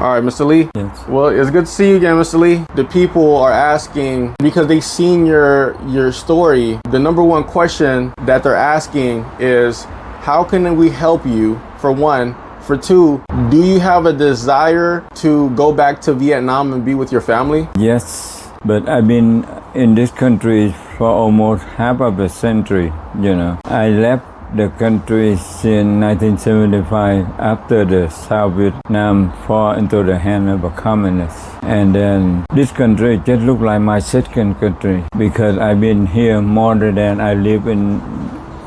All right, Mr. Lee. Yes. Well, it's good to see you again, Mr. Lee. The people are asking because they've seen your story. The number one question that they're asking is, how can we help you? For one. For two, do you have a desire to go back to Vietnam and be with your family? Yes, but I've been in this country for almost half of a century, I left the country since 1975 after the South Vietnam fall into the hand of a communist. And then this country just looked like my second country because I've been here more than I live in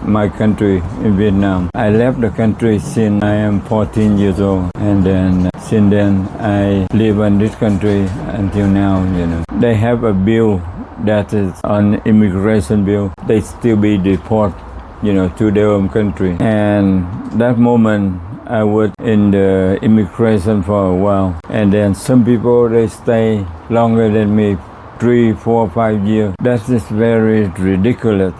my country in Vietnam. I left the country since I am 14 years old, and then since then I live in this country until now. They have a bill that is an immigration bill. They still be deported, to their own country. And that moment I was in the immigration for a while, and then some people they stay longer than me. 3, 4, 5 years. That is very ridiculous.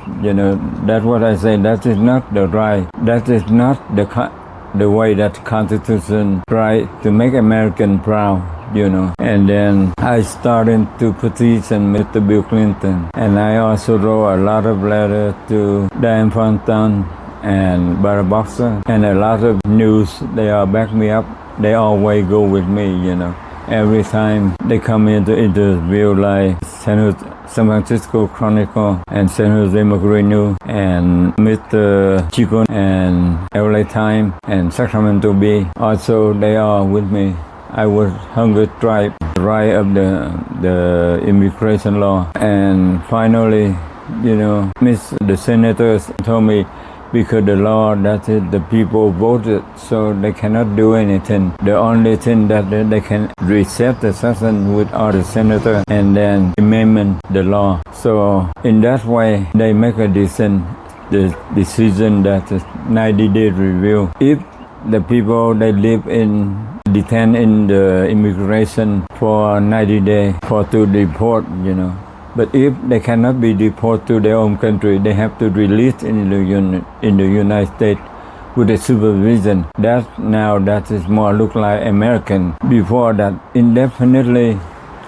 That's what I say. That is not the right. That is not the way that Constitution try to make American proud. And then I started to petition Mr. Bill Clinton, and I also wrote a lot of letters to Dianne Feinstein and Barack Obama, and a lot of news. They all back me up. They always go with me. Every time they come into interview like San Francisco Chronicle and San Jose Mercury News and Mr. Chico and LA Times and Sacramento Bee, also they are with me. I was hunger strike right of the immigration law, and finally, the senators told me, because the law that is the people voted, so they cannot do anything. The only thing that they can reset the session with all the senators and then amend the law. So in that way, they make a decision that is 90-day review. If the people they live detained in the immigration for 90 days to deport, But if they cannot be deported to their own country, they have to release in the United States with a supervision. That is more look like American. Before that, indefinitely,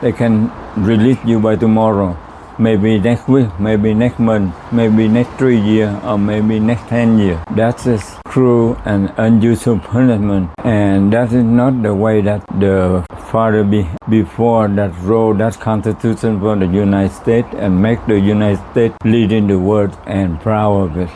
they can release you by tomorrow. Maybe next week, maybe next month, maybe next 3 years, or maybe next 10 years. That is cruel and unusual punishment, and that is not the way that the father before that wrote that Constitution for the United States and make the United States leading the world and proud of it.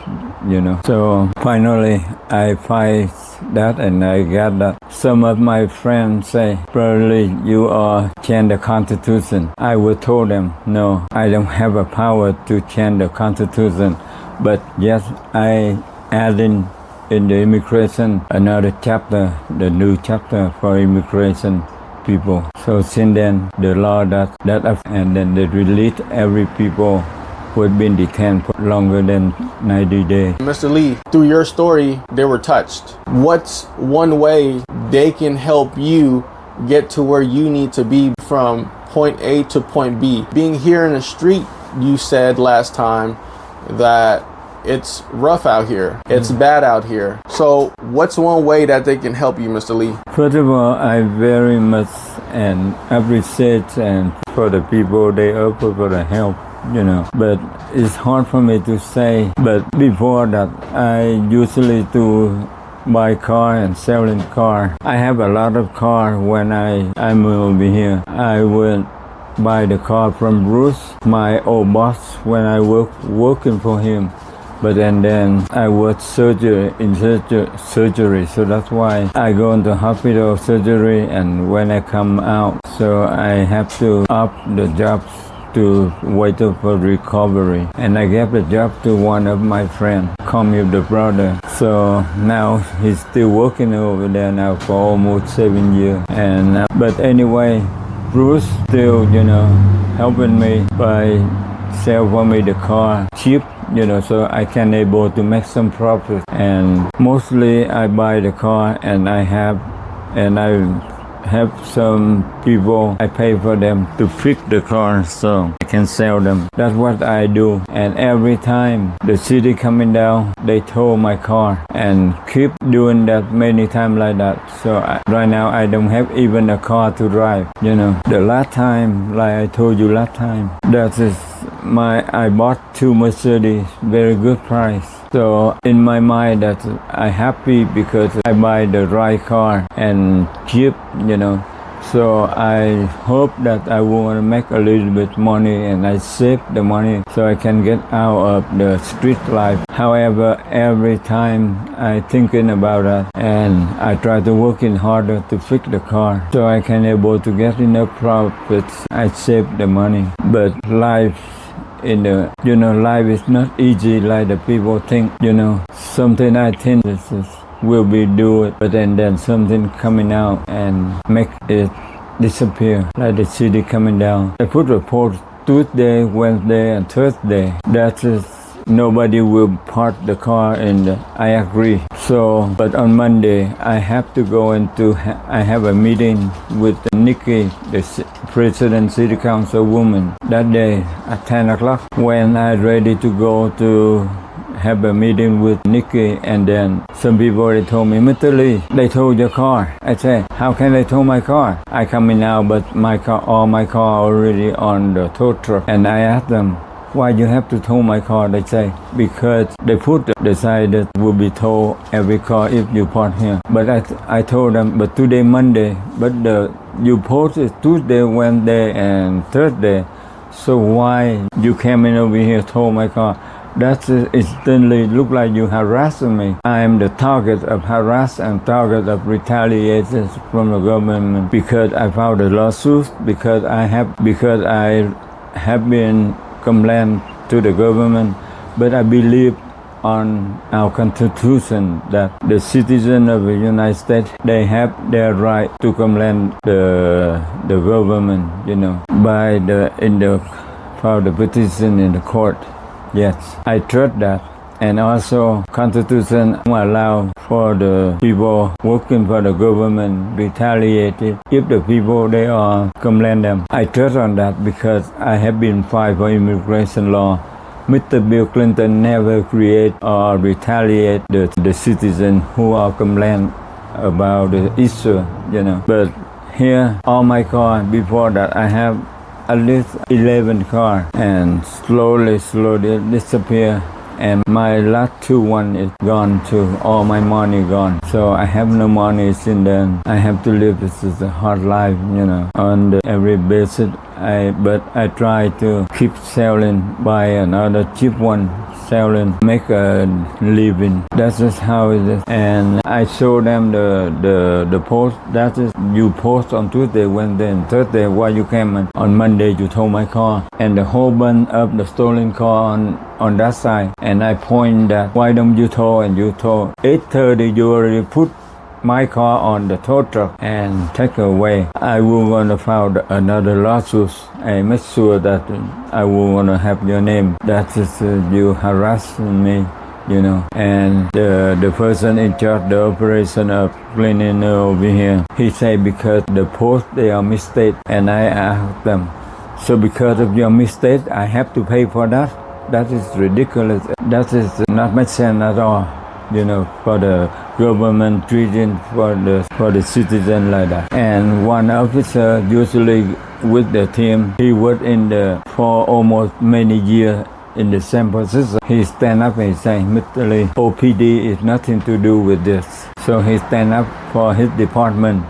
So finally, I fight that and I got that. Some of my friends say, probably you are change the Constitution. I would told them, no, I don't have a power to change the Constitution. But yes, I add in the immigration another chapter, the new chapter for immigration people. So since then, the law that and then they release every people who had been detained for longer than 90 days. Mr. Lee, through your story, they were touched. What's one way they can help you get to where you need to be from point A to point B? Being here in the street, you said last time that it's rough out here. It's bad out here. So what's one way that they can help you, Mr. Lee? First of all, I very much and appreciate and for the people they offer for the help. But it's hard for me to say. But before that, I usually do buy car and selling car. I have a lot of car when I move over here. I would buy the car from Bruce, my old boss, when I working for him. But then I work surgery, so that's why I go into hospital surgery, and when I come out, so I have to up the jobs to wait for recovery. And I gave the job to one of my friends, call me the brother. So now he's still working over there now for almost 7 years. And but anyway, Bruce still, helping me by sell for me the car cheap, so I can able to make some profit. And mostly I buy the car and I have some people, I pay for them to fix the car so I can sell them. That's what I do. And every time the city coming down, they tow my car and keep doing that many times like that. So right now I don't have even a car to drive. The last time, like I told you last time, that is I bought 2 Mercedes, very good price. So in my mind that I happy because I buy the right car and cheap. So I hope that I want to make a little bit money and I save the money so I can get out of the street life. However, every time I thinking about that and I try to working harder to fix the car so I can able to get enough profits. I save the money. But life life is not easy like the people think. Something I think is will be do it, but then something coming out and make it disappear, like the city coming down. I put a post Tuesday, Wednesday, and Thursday. That is nobody will park the car, and I agree. So, but on Monday I have to go I have a meeting with Nikki, the President City Council woman, that day at 10 o'clock. When I ready to go to have a meeting with Nikki, and then some people they told me, Mr. Lee, they towed your car. I say, how can they tow my car? I come in now, but all my car already on the tow truck. And I asked them, why you have to tow my car? They say, because they put the side that will be tow every car if you park here. But I told them, but today Monday, but you post it Tuesday, Wednesday, and Thursday. So why you came in over here tow my car? That instantly look like you harassing me. I am the target of harass and target of retaliation from the government because I filed a lawsuit because I have been complained to the government. But I believe on our Constitution that the citizens of the United States, they have their right to complain the government, by file the petition in the court. Yes, I trust that. And also, Constitution allow for the people working for the government retaliated if the people they are complain them. I trust on that because I have been filed for immigration law. Mr. Bill Clinton never create or retaliate the citizens who are complaining about the issue, But here, all my car before that, I have at least 11 cars and slowly disappear. And my last 2 is gone too. All my money gone. So I have no money since then. I have to live this is a hard life, on every basis. But I try to keep selling, buy another cheap one, selling, make a living. That's just how it is. And I show them the post. That is, you post on Tuesday, Wednesday, and Thursday. Why you came on Monday? You tow my car, and the whole bunch of the stolen car on that side. And I point that why don't you tow? And you tow 8:30. You already put my car on the tow truck and take away. I will gonna file another lawsuit. I make sure that I will gonna have your name. That is you harassing me, And the person in charge the operation of cleaning over here, he say because the post they are mistake, and I asked them, so because of your mistake, I have to pay for that. That is ridiculous. That is not make sense at all. For the government treating for the citizen like that. And one officer usually with the team, he worked for almost many years in the same position. He stand up and say, Mr. Lee, OPD is nothing to do with this. So he stand up for his department.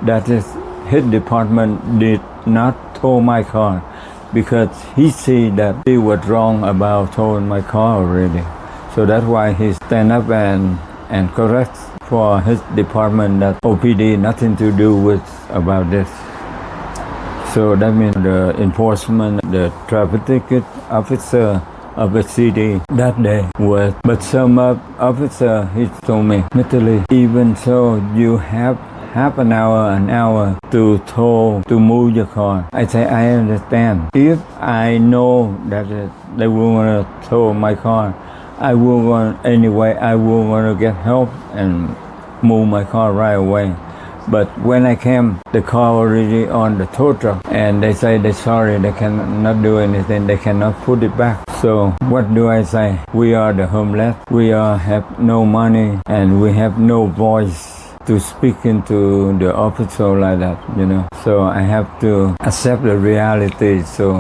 That is, his department did not tow my car because he see that he was wrong about towing my car already. So that's why he stand up and correct for his department that OPD nothing to do with about this. So that means the enforcement, the traffic ticket officer of the city that day was. But some officer, he told me, Mr. Lee, even so you have half an hour to move your car. I say, I understand. If I know that they will want to tow my car, I will want to get help and move my car right away. But when I came, the car already on the tow truck, and they say they're sorry, they cannot do anything, they cannot put it back. So what do I say? We are the homeless, we have no money, and we have no voice to speak into the official like that, you know. So I have to accept the reality. So